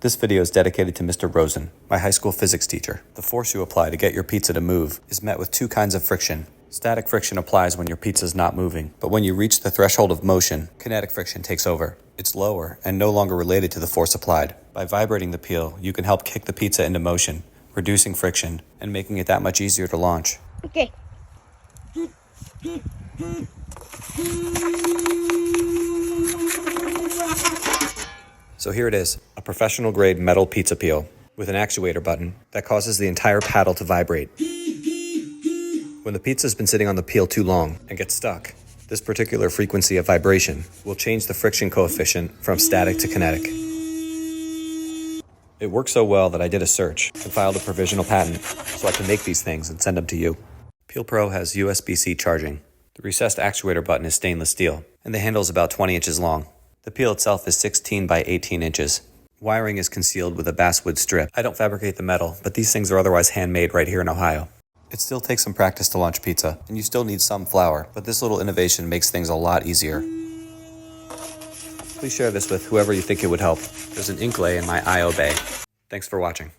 This video is dedicated to Mr. Rosen, my high school physics teacher. The force you apply to get your pizza to move is met with two kinds of friction. Static friction applies when your pizza is not moving, but when you reach the threshold of motion, kinetic friction takes over. It's lower and no longer related to the force applied. By vibrating the peel, you can help kick the pizza into motion, reducing friction and making it that much easier to launch. Okay. So here it is, a professional grade metal pizza peel with an actuator button that causes the entire paddle to vibrate. When the pizza's been sitting on the peel too long and gets stuck, this particular frequency of vibration will change the friction coefficient from static to kinetic. It worked so well that I did a search and filed a provisional patent so I can make these things and send them to you. Peel Pro has USB-C charging. The recessed actuator button is stainless steel, and the handle is about 20 inches long. The peel itself is 16 by 18 inches. Wiring is concealed with a basswood strip. I don't fabricate the metal, but these things are otherwise handmade right here in Ohio. It still takes some practice to launch pizza, and you still need some flour, but this little innovation makes things a lot easier. Please share this with whoever you think it would help. There's an ink lay in my I.O. bay. Thanks for watching.